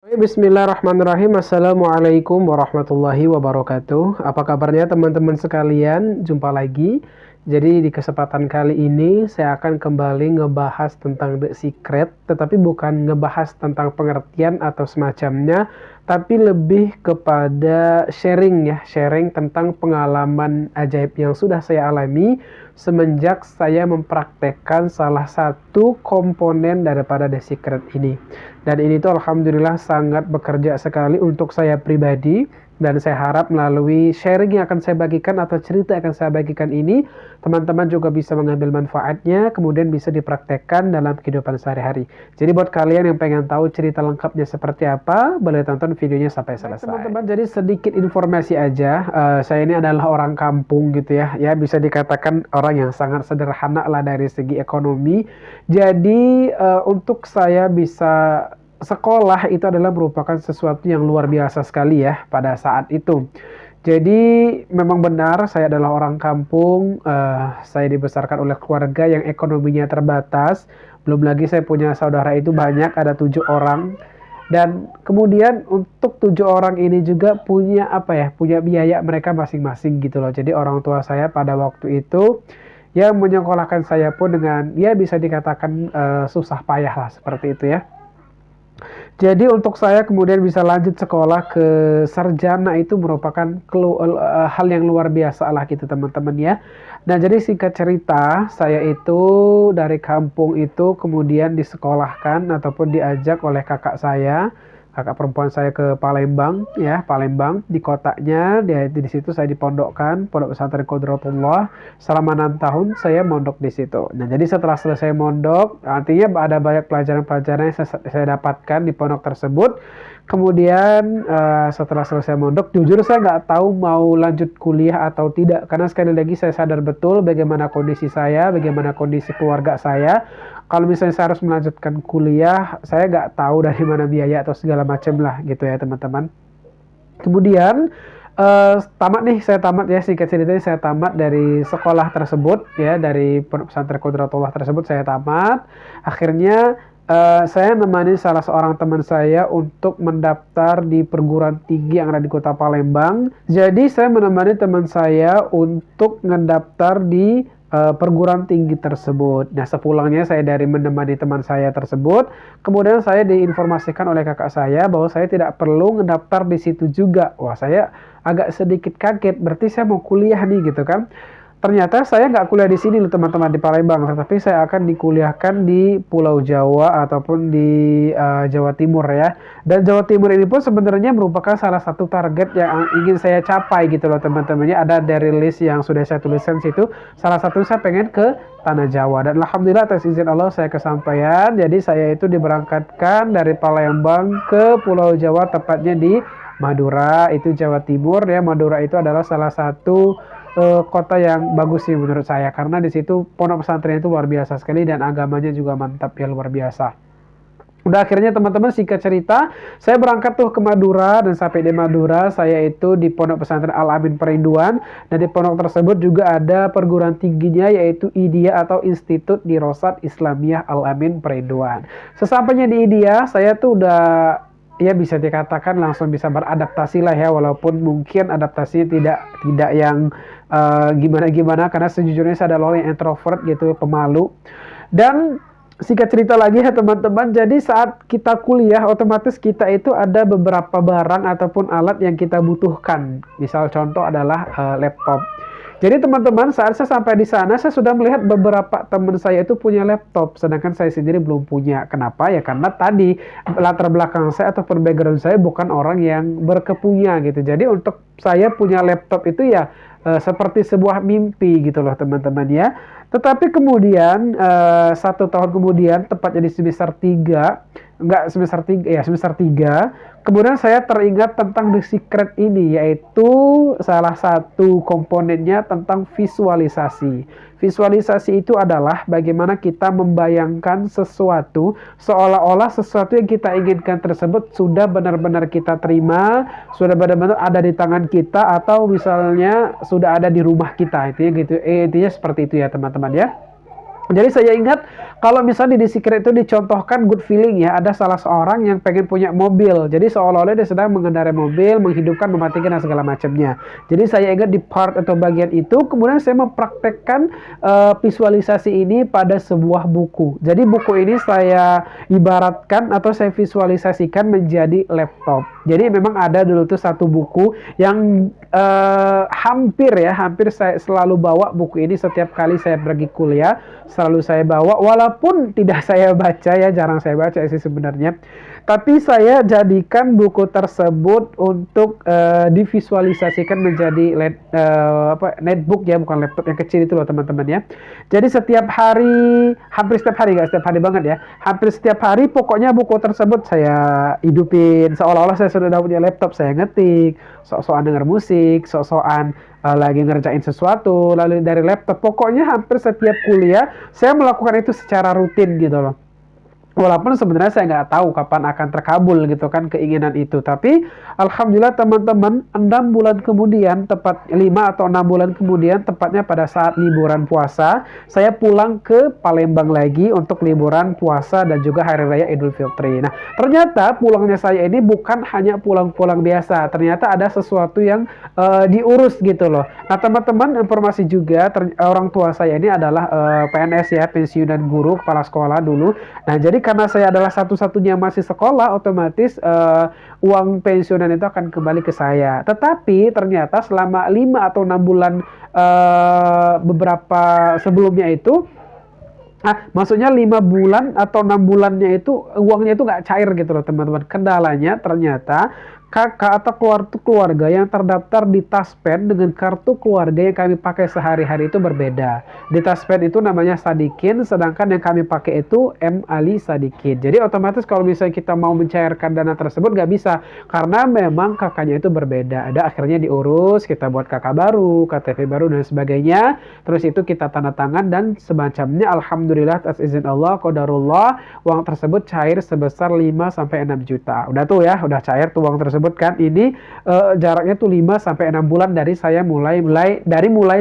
Bismillahirrahmanirrahim. Assalamualaikum warahmatullahi wabarakatuh. Apa kabarnya teman-teman sekalian? Jumpa lagi. Jadi di kesempatan kali ini saya akan kembali ngebahas tentang The Secret, tetapi bukan ngebahas tentang pengertian atau semacamnya, tapi lebih kepada sharing tentang pengalaman ajaib yang sudah saya alami semenjak saya mempraktekkan salah satu komponen daripada The Secret ini. Dan ini tuh alhamdulillah sangat bekerja sekali untuk saya pribadi, dan saya harap melalui sharing yang akan saya bagikan atau cerita yang akan saya bagikan ini, teman-teman juga bisa mengambil manfaatnya, kemudian bisa dipraktekkan dalam kehidupan sehari-hari. Jadi buat kalian yang pengen tahu cerita lengkapnya seperti apa, boleh tonton videonya sampai selesai. Teman-teman, jadi sedikit informasi aja. Saya ini adalah orang kampung gitu ya. Ya bisa dikatakan orang yang sangat sederhana lah dari segi ekonomi. Jadi untuk saya bisa sekolah itu adalah merupakan sesuatu yang luar biasa sekali ya pada saat itu. Jadi memang benar saya adalah orang kampung, saya dibesarkan oleh keluarga yang ekonominya terbatas. Belum lagi saya punya saudara itu banyak, ada 7 orang. Dan kemudian untuk 7 orang ini juga punya punya biaya mereka masing-masing gitu loh. Jadi orang tua saya pada waktu itu yang menyekolahkan saya pun dengan ya bisa dikatakan susah payah lah seperti itu ya. Jadi untuk saya kemudian bisa lanjut sekolah ke sarjana itu merupakan hal yang luar biasa lah gitu teman-teman ya. Nah jadi singkat cerita, saya itu dari kampung itu kemudian disekolahkan ataupun diajak oleh kakak perempuan saya ke Palembang ya, Palembang di kotanya. Di situ saya dipondokkan, Pondok Pesantren Qudratullah. Selama 6 tahun saya mondok di situ. Nah, jadi setelah selesai mondok, artinya ada banyak pelajaran-pelajaran yang saya dapatkan di pondok tersebut. Kemudian setelah selesai mondok, jujur saya nggak tahu mau lanjut kuliah atau tidak. Karena sekali lagi saya sadar betul bagaimana kondisi saya, bagaimana kondisi keluarga saya. Kalau misalnya saya harus melanjutkan kuliah, saya nggak tahu dari mana biaya atau segala macam lah gitu ya teman-teman. Kemudian saya tamat ya, singkat ceritanya saya tamat dari sekolah tersebut ya, dari pesantren Qudratullah tersebut saya tamat. Akhirnya saya nemani salah seorang teman saya untuk mendaftar di perguruan tinggi yang ada di kota Palembang. Jadi saya menemani teman saya untuk mendaftar di perguruan tinggi tersebut. Nah, sepulangnya saya dari menemani teman saya tersebut, kemudian saya diinformasikan oleh kakak saya bahwa saya tidak perlu mendaftar di situ juga. Wah, saya agak sedikit kaget, berarti saya mau kuliah nih gitu kan. Ternyata saya nggak kuliah di sini loh teman-teman, di Palembang, tetapi saya akan dikuliahkan di Pulau Jawa ataupun di Jawa Timur ya. Dan Jawa Timur ini pun sebenarnya merupakan salah satu target yang ingin saya capai gitu loh teman-temannya. Ada dari list yang sudah saya tuliskan situ. Salah satu saya pengen ke Tanah Jawa, dan alhamdulillah atas izin Allah saya kesampaian. Jadi saya itu diberangkatkan dari Palembang ke Pulau Jawa, tepatnya di Madura, itu Jawa Timur ya. Madura itu adalah salah satu kota yang bagus sih menurut saya, karena di situ pondok pesantren itu luar biasa sekali dan agamanya juga mantap ya, luar biasa. Udah akhirnya teman-teman, singkat cerita, saya berangkat tuh ke Madura, dan sampai di Madura saya itu di Pondok Pesantren Al-Amin Perinduan, dan di pondok tersebut juga ada perguruan tingginya yaitu IDIA atau Institut Dirosat Islamiyah Al-Amin Perinduan. Sesampainya di IDIA, saya tuh udah ya bisa dikatakan langsung bisa beradaptasi lah ya, walaupun mungkin adaptasinya tidak yang gimana-gimana, karena sejujurnya saya adalah orang yang introvert gitu, pemalu. Dan singkat cerita lagi ya teman-teman, jadi saat kita kuliah otomatis kita itu ada beberapa barang ataupun alat yang kita butuhkan. Misal contoh adalah laptop. Jadi teman-teman, saat saya sampai di sana, saya sudah melihat beberapa teman saya itu punya laptop, sedangkan saya sendiri belum punya. Kenapa? Ya karena tadi latar belakang saya ataupun background saya bukan orang yang berkepunya gitu. Jadi untuk saya punya laptop itu ya seperti sebuah mimpi gitu loh teman-teman ya. Tetapi kemudian 1 tahun kemudian, tepatnya di semester 3, semester 3, kemudian saya teringat tentang The Secret ini, yaitu salah satu komponennya tentang visualisasi. Visualisasi itu adalah bagaimana kita membayangkan sesuatu seolah-olah sesuatu yang kita inginkan tersebut sudah benar-benar kita terima, sudah benar-benar ada di tangan kita, atau misalnya sudah ada di rumah kita. Intinya gitu, intinya seperti itu ya teman-teman ya. Jadi saya ingat kalau misalnya di The Secret itu dicontohkan good feeling ya, ada salah seorang yang pengen punya mobil. Jadi seolah-olah dia sedang mengendarai mobil, menghidupkan, mematikan dan segala macamnya. Jadi saya ingat di part atau bagian itu, kemudian saya mempraktekkan visualisasi ini pada sebuah buku. Jadi buku ini saya ibaratkan atau saya visualisasikan menjadi laptop. Jadi memang ada dulu tuh satu buku yang hampir saya selalu bawa buku ini setiap kali saya pergi kuliah, selalu saya bawa walaupun tidak saya baca ya, jarang saya baca sih sebenarnya. Tapi saya jadikan buku tersebut untuk divisualisasikan menjadi netbook ya, bukan laptop yang kecil itu loh teman-teman ya. Jadi setiap hari, hampir setiap hari, nggak setiap hari banget ya, hampir setiap hari pokoknya buku tersebut saya hidupin seolah-olah saya sudah punya laptop, saya ngetik, sok-sokan denger musik, sok-sokan lagi ngerjain sesuatu lalu dari laptop. Pokoknya hampir setiap kuliah saya melakukan itu secara rutin gitu loh. Walaupun sebenarnya saya nggak tahu kapan akan terkabul gitu kan keinginan itu. Tapi alhamdulillah teman-teman, 6 bulan kemudian, tepat 5 atau 6 bulan kemudian, tepatnya pada saat liburan puasa, saya pulang ke Palembang lagi untuk liburan puasa dan juga Hari Raya Idul Fitri. Nah, ternyata pulangnya saya ini bukan hanya pulang-pulang biasa. Ternyata ada sesuatu yang diurus gitu loh. Nah, teman-teman, informasi juga, orang tua saya ini adalah PNS ya, pensiunan guru, kepala sekolah dulu. Nah, jadi karena saya adalah satu-satunya masih sekolah, otomatis uang pensiunan itu akan kembali ke saya. Tetapi ternyata selama 5 atau 6 bulan beberapa sebelumnya itu, maksudnya 5 bulan atau 6 bulannya itu uangnya itu nggak cair gitu loh teman-teman. Kendalanya ternyata kakak atau keluarga yang terdaftar di Taspen dengan kartu keluarga yang kami pakai sehari-hari itu berbeda. Di Taspen itu namanya Sadikin, sedangkan yang kami pakai itu M. Ali Sadikin. Jadi otomatis kalau misalnya kita mau mencairkan dana tersebut nggak bisa, karena memang kakaknya itu berbeda. Ada akhirnya diurus, kita buat kakak baru, KTP baru dan sebagainya. Terus itu kita tanda tangan dan semacamnya. Alhamdulillah atas izin Allah, qadarullah, uang tersebut cair sebesar 5-6 juta. Udah tuh ya, udah cair tuh uang tersebut kan. Ini jaraknya tuh 5-6 bulan dari saya mulai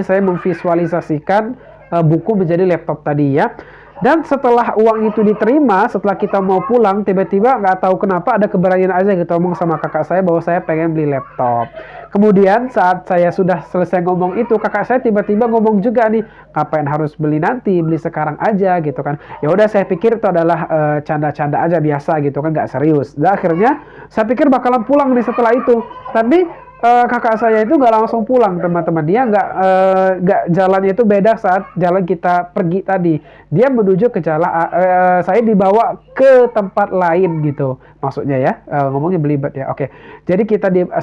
saya memvisualisasikan buku menjadi laptop tadi ya. Dan setelah uang itu diterima, setelah kita mau pulang, tiba-tiba nggak tahu kenapa ada keberanian aja gitu ngomong sama kakak saya bahwa saya pengen beli laptop. Kemudian saat saya sudah selesai ngomong itu, kakak saya tiba-tiba ngomong juga nih, ngapain harus beli nanti, beli sekarang aja gitu kan. Ya udah, saya pikir itu adalah canda-canda aja biasa gitu kan, nggak serius. Dan akhirnya saya pikir bakalan pulang nih setelah itu. Tapi kakak saya itu nggak langsung pulang teman-teman. Dia nggak jalannya itu beda saat jalan kita pergi tadi. Dia menuju ke jalan, saya dibawa ke tempat lain gitu. Maksudnya ya, ngomongnya belibet ya. Oke. Jadi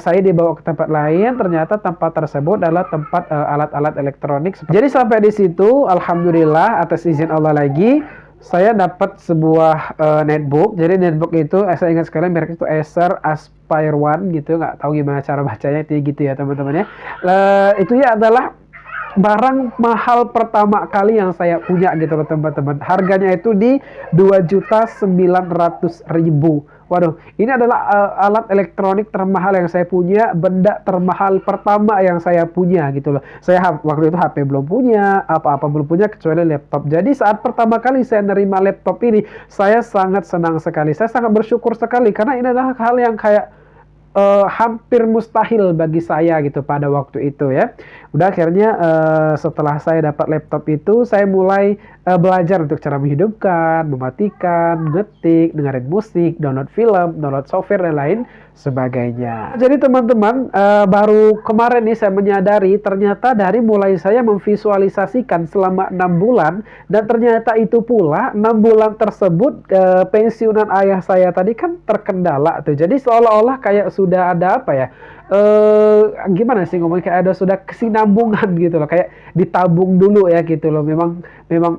saya dibawa ke tempat lain. Ternyata tempat tersebut adalah tempat alat-alat elektronik. Jadi sampai di situ, alhamdulillah atas izin Allah lagi, saya dapat sebuah netbook. Jadi netbook itu saya ingat sekali merek itu Acer Aspire One gitu, nggak tahu gimana cara bacanya gitu ya teman-teman ya. Itu ya adalah barang mahal pertama kali yang saya punya gitu loh teman-teman. Harganya itu di 2.900.000. Waduh, ini adalah alat elektronik termahal yang saya punya, benda termahal pertama yang saya punya gitu loh. Saya waktu itu HP belum punya, apa-apa belum punya kecuali laptop. Jadi saat pertama kali saya nerima laptop ini, saya sangat senang sekali. Saya sangat bersyukur sekali karena ini adalah hal yang kayak hampir mustahil bagi saya gitu pada waktu itu ya. Udah akhirnya setelah saya dapat laptop itu, saya mulai belajar untuk cara menghidupkan, mematikan, ngetik, dengerin musik, download film, download software dan lain sebagainya. Jadi teman-teman, baru kemarin nih saya menyadari ternyata dari mulai saya memvisualisasikan selama 6 bulan, dan ternyata itu pula 6 bulan tersebut pensiunan ayah saya tadi kan terkendala tuh. Jadi seolah-olah kayak sudah ada apa ya, gimana sih ngomongnya, kayak ada sudah kesinambungan gitu loh, kayak ditabung dulu ya gitu loh. Memang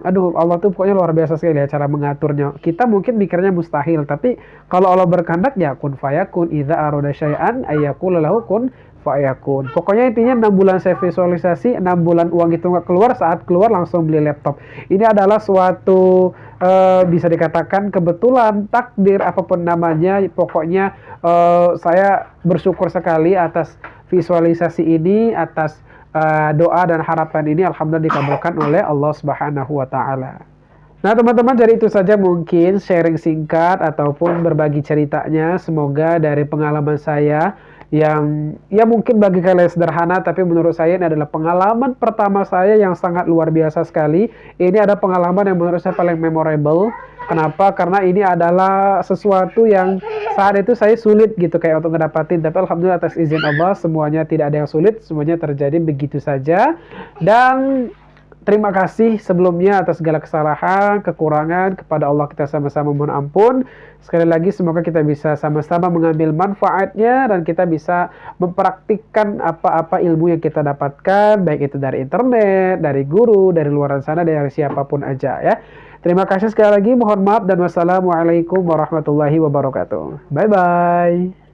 aduh, Allah tuh pokoknya luar biasa sekali ya cara mengaturnya. Kita mungkin mikirnya mustahil, tapi kalau Allah berkehendak ya kun fayakun, idza arada syai'an ayyaqula lahu kun fayakun. Pokoknya intinya 6 bulan saya visualisasi, 6 bulan uang itu nggak keluar, saat keluar langsung beli laptop. Ini adalah suatu bisa dikatakan kebetulan, takdir, apapun namanya. Pokoknya saya bersyukur sekali atas visualisasi ini, atas doa dan harapan ini, alhamdulillah dikabulkan oleh Allah Subhanahu wa taala. Nah, teman-teman, jadi itu saja mungkin sharing singkat ataupun berbagi ceritanya. Semoga dari pengalaman saya yang ya mungkin bagi kalian sederhana, tapi menurut saya ini adalah pengalaman pertama saya yang sangat luar biasa sekali. Ini ada pengalaman yang menurut saya paling memorable. Kenapa? Karena ini adalah sesuatu yang saat itu saya sulit gitu kayak untuk ngedapatin. Tapi alhamdulillah atas izin Allah semuanya tidak ada yang sulit, semuanya terjadi begitu saja. Dan terima kasih sebelumnya atas segala kesalahan, kekurangan. Kepada Allah kita sama-sama mohon ampun. Sekali lagi semoga kita bisa sama-sama mengambil manfaatnya dan kita bisa mempraktikkan apa-apa ilmu yang kita dapatkan, baik itu dari internet, dari guru, dari luar sana, dari siapapun aja ya. Terima kasih sekali lagi, mohon maaf dan wassalamualaikum warahmatullahi wabarakatuh. Bye bye.